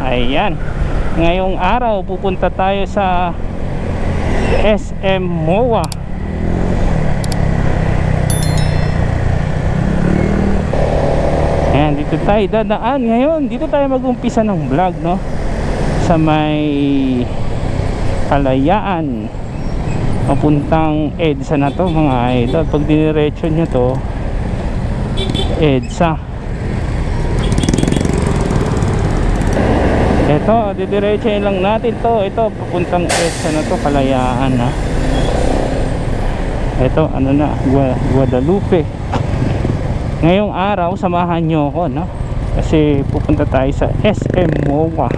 Ayan, ngayong araw pupunta tayo sa SM MOA. Ayan, dito tayo dadaan ngayon. Dito tayo mag-umpisa ng vlog, no? Sa may Kalayaan papuntang EDSA na to, mga idol. Pag diniretso nyo to, EDSA. Ito, didiretso lang natin to. Ito, papuntang EDSA na to, Kalayaan na. Ito, ano na, Guadalupe. Ngayong araw, samahan nyo ako, no? Kasi pupunta tayo sa SM MOA.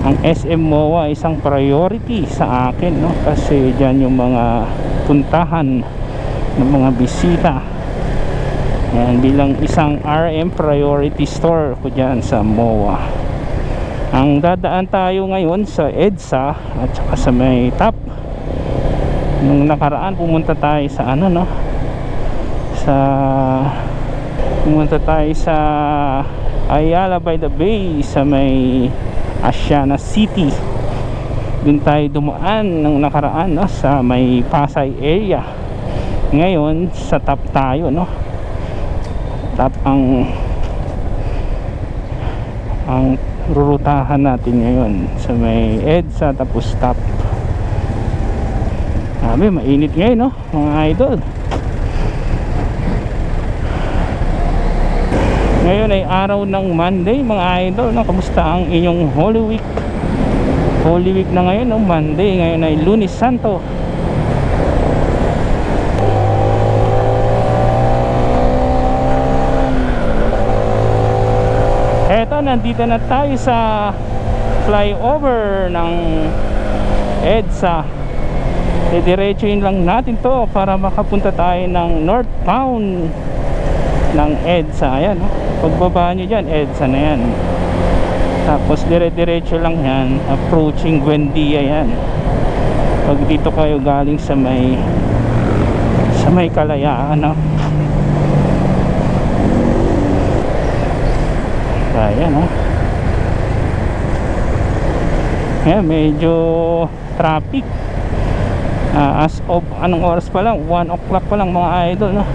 Ang SM MOA isang priority sa akin, no? Kasi dyan yung mga puntahan ng mga bisita. Yan, bilang isang RM priority store ko dyan sa MOA. Ang dadaan tayo ngayon sa EDSA at saka sa may TAP. Nung nakaraan pumunta tayo sa ano, no? Pumunta tayo sa Ayala by the Bay sa may Asiana City. Doon tayo dumaan ng nakaraan, no? Sa may Pasay area. Ngayon sa TAP tayo, no? TAP ang rurutahan natin ngayon. Sa may EDSA tapos TAP. Sabi, mainit ngayon, no? Mga idol. Ngayon ay araw ng Monday, mga idol, no? Kamusta ang inyong Holy Week? Holy Week na ngayon, no? Monday, ngayon ay Lunes Santo. Eto, nandito na tayo sa flyover ng EDSA. Didiretsuin lang natin to para makapunta tayo ng northbound ng EDSA. Ayan, no? Pagbaba nyo dyan, EDSA na yan. Tapos dire-diretso lang yan, approaching Buendia yan. Pag dito kayo galing sa may Kalayaan, no? Ayan, no? Ayan, medyo traffic. As of anong oras pa lang, 1 o'clock pa lang, mga idol, no?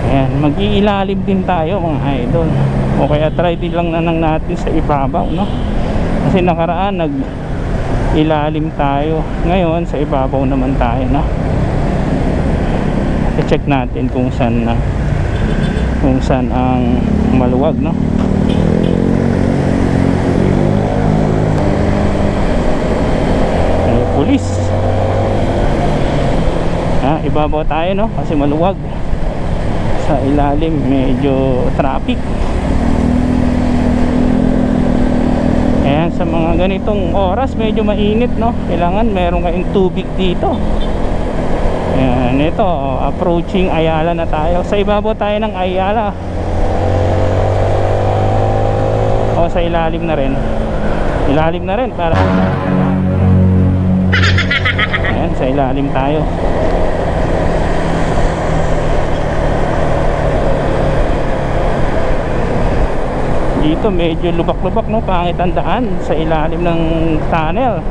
Ayan, mag-iilalim din tayo, mga idol. O kaya try din lang natin sa ibabaw, no? Kasi nakaraan nag-ilalim tayo. Ngayon sa ibabaw naman tayo, no? I-check natin kung saan ang maluwag, no? Ay, pulis. Ibabaw tayo, no? Kasi maluwag. Sa ilalim medyo traffic. Ayan, sa mga ganitong oras medyo mainit, no? Kailangan meron kayong tubig dito. Ayan, ito, approaching Ayala na tayo. Sa ibabaw tayo ng Ayala. O sa ilalim na rin. Ilalim na rin para. Ayan, sa ilalim tayo. Dito medyo lubak-lubak, no? Pangit ang daan sa ilalim ng tunnel.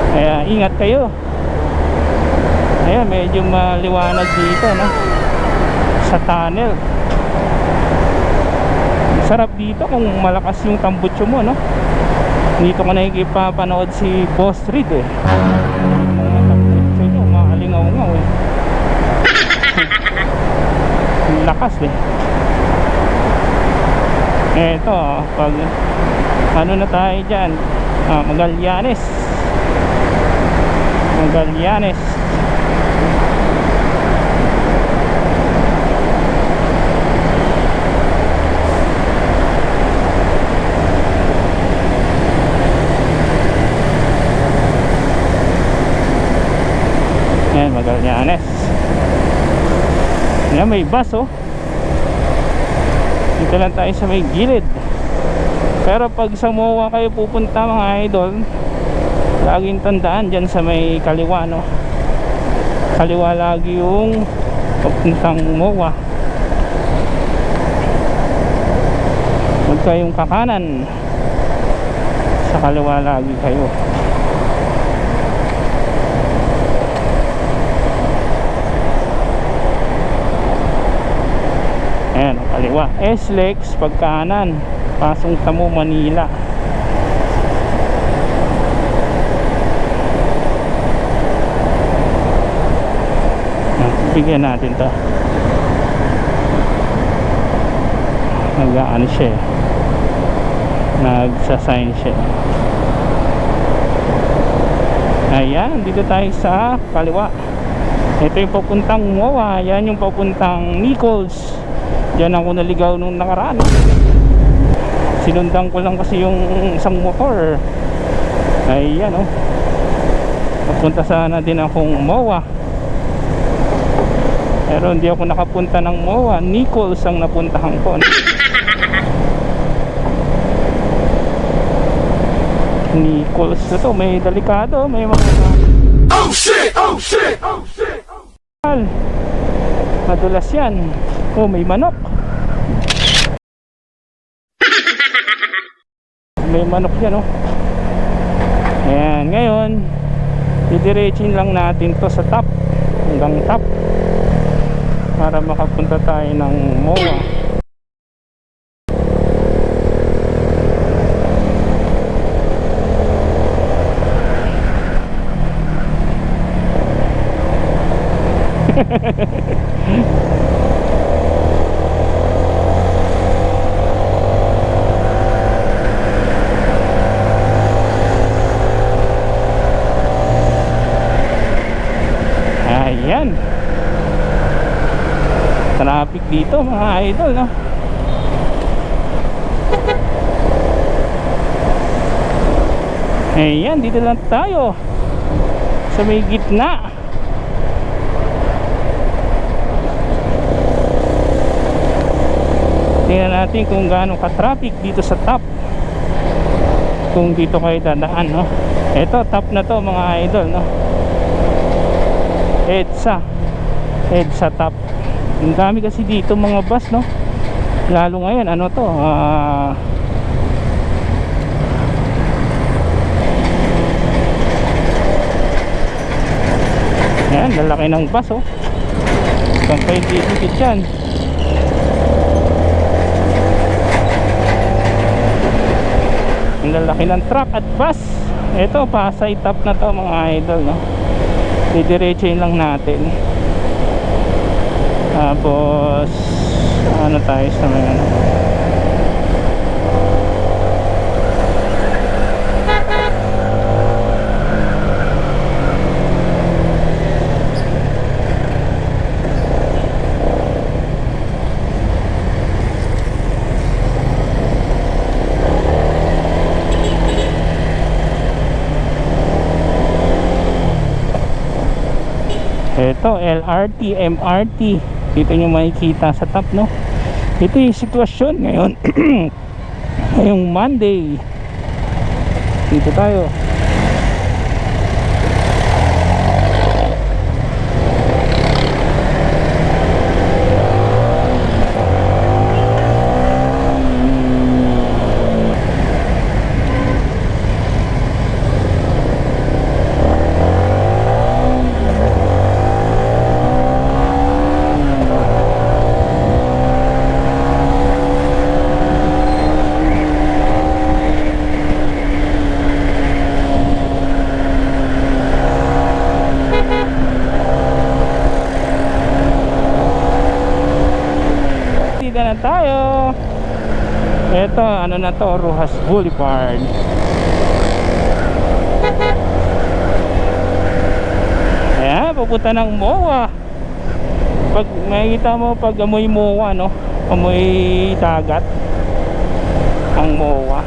Kaya ingat kayo. Ayan, medyo maliwanag dito, no? Sa tunnel. Sarap dito kung malakas yung tambutso mo, no? Dito ko nakikipapanood si Boss Reed, eh. Mga tambutso nyo, maalingaw-ngaw, eh. Lakas, eh. Eto, pag ano na tayo dyan, Magallanes. Ayan, Magallanes. Ayan, may bus, oh. Dito lang tayo sa may gilid. Pero pag sa MOA kayo pupunta, mga idol, laging tandaan dyan sa may kaliwa, no? Kaliwa lagi yung papuntang MOA. Huwag kayong kakanan. Sa kaliwa lagi kayo. Ayan, kaliwa. SLEX pag kanan, pasong Tamo, Manila. Bigyan natin to. Nag-ano siya, nagsasign siya. Ayan, dito tayo sa kaliwa. Ito yung papuntang MOA. Yan yung papuntang Nichols. Diyan ako naligaw nung nakaraan. Sinundan ko lang kasi yung isang motor. Ayan, oh. Papunta sana din akong MOA, pero hindi ako nakapunta ng MOA. Nichols ang napuntahan ko. Nichols na to, may delikado, may mga oh shit, oh shit, oh shit, oh shit. Madulas yan. Oh, may manok. May manok yan, oh. Ayan, ngayon didiretsin lang natin to sa top, hanggang top, para makapunta tayo ng MOA. Ayan, traffic dito mga idol, no? Ayan, dito lang tayo sa may gitna. Tingnan natin kung gaano ka-traffic dito sa top, kung dito kayo dadaan, no? Ito, top na to mga idol, no? EDSA top. Ang dami kasi dito mga bus, no? Lalo ngayon, ano to, ayan, lalaki ng bus, oh. Kung kayo dito dyan. Ang lalaki ng truck at bus. Ito, Pasay top na to mga idol, no? Didiretsuhin lang natin. Tapos ano tayo sa mga ano, ito LRT, MRT. Dito nyo makikita sa top, no? Ito yung sitwasyon ngayon. Ngayong Monday. Dito tayo. Na tayo. Ito, ano na to, Rojas Boulevard. Ayan, pupunta ng MOA. Pag makikita mo, pag amoy MOA, no? Amoy dagat ang MOA.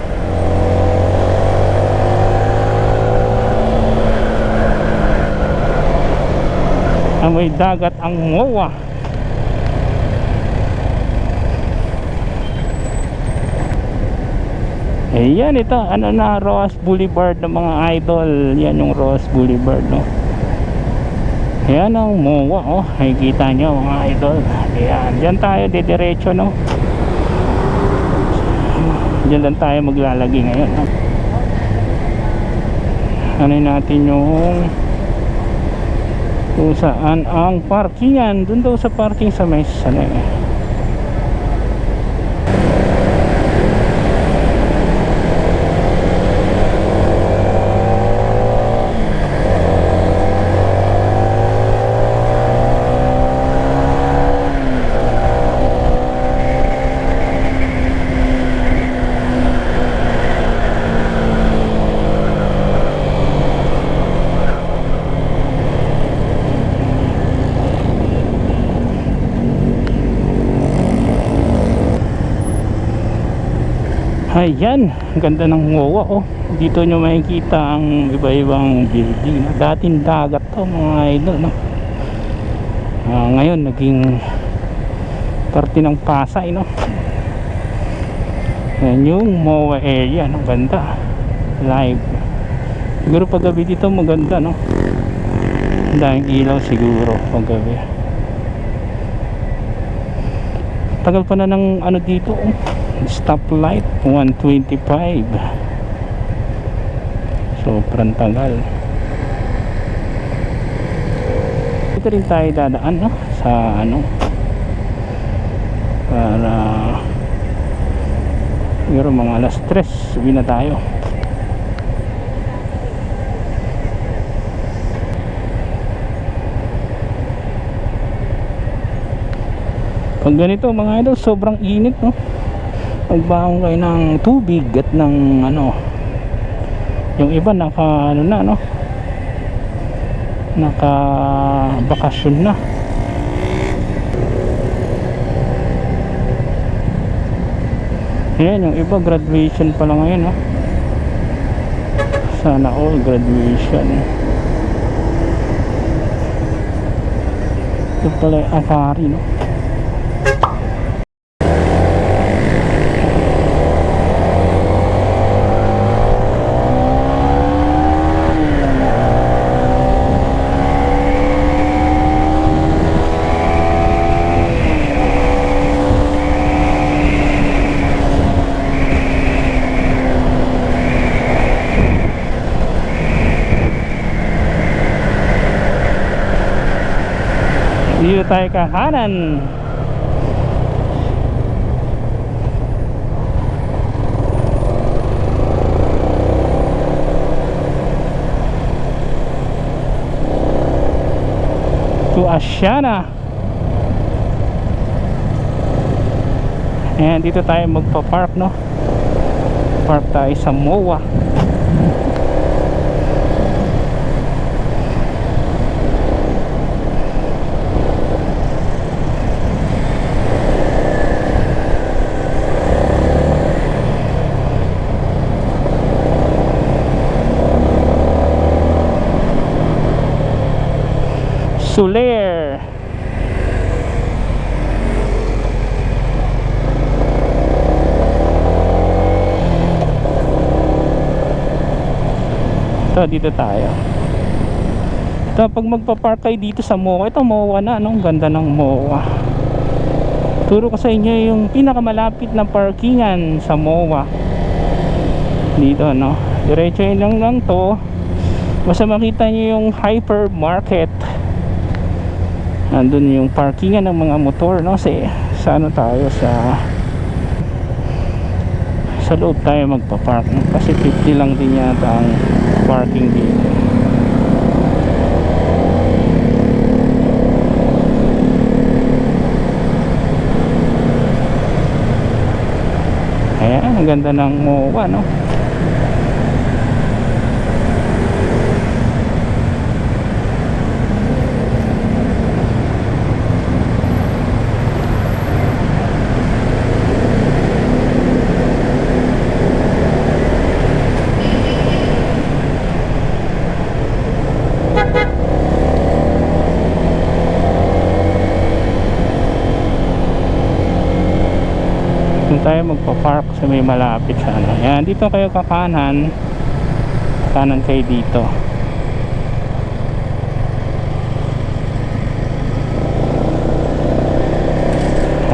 Amoy dagat ang MOA. Ayan, ito, ano na, Rojas Boulevard ng mga idol. Yan yung Rojas Boulevard, no? Ayan ang MOA, oh. Nakikita nyo mga idol. Ayan, dyan tayo didiretso, no? Dyan lang tayo maglalagay ngayon, no? ano natin yung kung saan ang parkingan. Dun daw sa parking sa may sanay. Ayan, ganda ng MOA oh. Dito nyo makikita ang iba-ibang building. Dating dagat to mga idol, no? Ngayon naging parte ng Pasay, no? Ayan yung MOA area, no? Ganda. Live. Siguro pag gabi dito maganda, no? Daming ilaw siguro pag gabi. Tagal pa na ng ano dito, oh. Stoplight 125. Sobrang tagal. Dito rin tayo dadaan, no? Sa ano, para siguro mga alas 3 uwi na tayo. Pag ganito mga idol, sobrang init, no? Magbaon kayo ng tubig at ng ano, yung iba naka ano na, no, naka bakasyon na. Ayan, yung iba graduation pa lang ngayon, no? Sana all graduation. Ito pala yung Afari, no? Dito tayo kakanan. To Asiana. Ayan, dito tayo magpa-park, no? Park tayo sa MOA. Soler. Ito, dito tayo. Ito, pag magpa-park kayo dito sa MOA, ito MOA na, no? Ang ganda ng MOA. Turo ko sa inyo yung pinakamalapit na parkingan sa MOA. Dito, no? Diretso yun lang to. Basta makita nyo yung hypermarket. Nandun yung parkingan ng mga motor, no? Sa ano tayo, sa loob tayo magpa-park, no? Kasi 50 lang din yata ang parking dito. Ayan, ang ganda ng MOA, no? Tayo magpa-park sa may malapit sa ano. Yan, dito kayo kakanan kayo dito.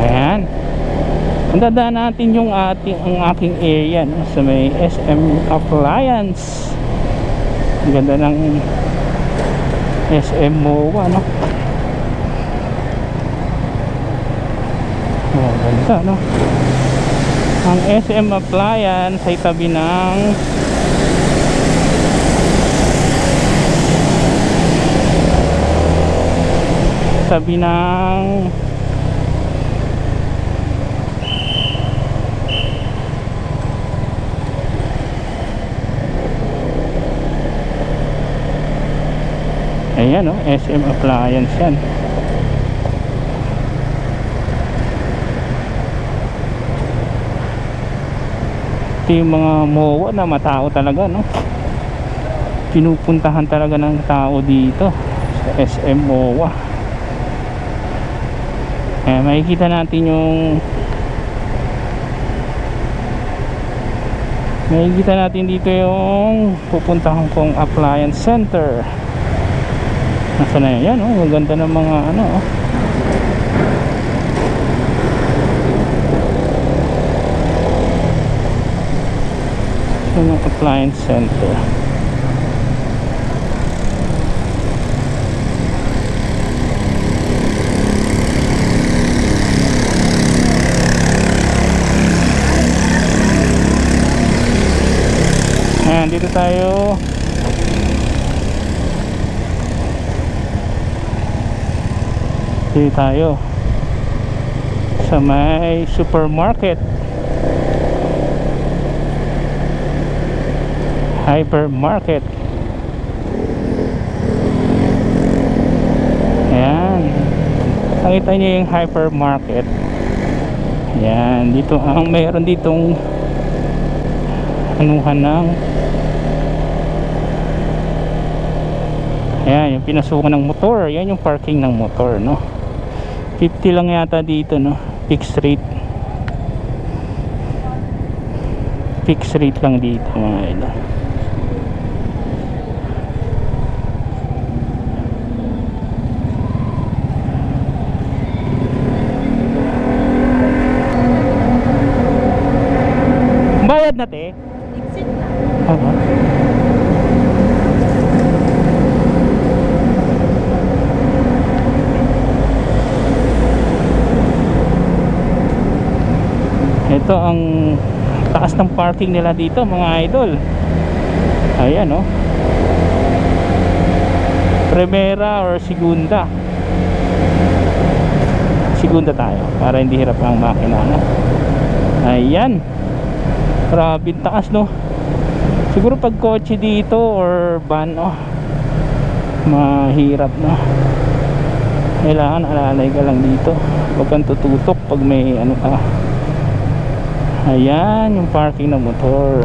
Ayan, ang dadaan natin yung ang aking area, no? Sa may SM Appliance. Ganda ng SM MOA, no? Oh, ganda, no? Ang SM Appliance ay tabi ng ayan, no? SM Appliance yan. Ito yung mga MOA na matao talaga, no? Pinupuntahan talaga ng tao dito sa SM MOA. Makikita natin dito yung pupuntahan kong appliance center. Nasa na yan, oh? Maganda ng mga ano, oh. Yung appliance center. Ayan, dito tayo. Dito tayo sa may supermarket, hypermarket. Ayan, nakita niyo yung hypermarket. Ayan, dito ang mayroon ditong anuhan ng, ayan, yung pinasukan ng motor. Yan yung parking ng motor, no? 50 lang yata dito, no? Fixed rate. Fixed rate lang dito, mga idol. Bayad na, te? Exit na. Oo. Ito ang taas ng parking nila dito, mga idol. Ayan, oh. Primera or segunda. Segunda tayo para hindi hirap ang makina, no? Ayan. Grabe taas, no? Siguro pag kotse dito or van, oh, mahirap, no? Kailangan alalay ka lang dito. Huwag kang tututok pag may ano ka. Ayan yung parking ng motor.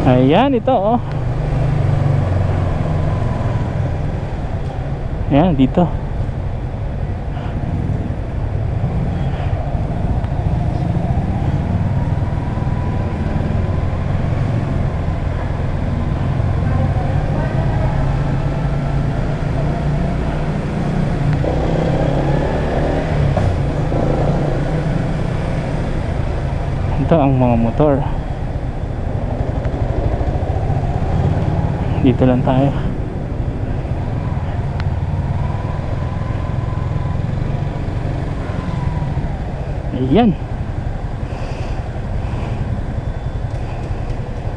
Ayan, ito, oh. Ayan, dito. Ito ang mga motor. Dito lang tayo. Ayan.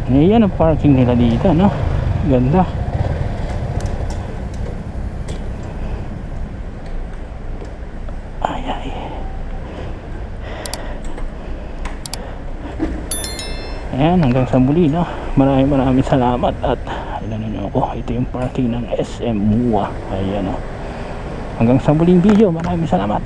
Ayan ang parking nila dito, no? Ganda. Ay, ay. Ayan, hanggang sa muli, no? Maraming salamat. At ilan nyo ako, ito yung parking ng SM MOA. Ayan, no? Hanggang sa muling video, maraming salamat.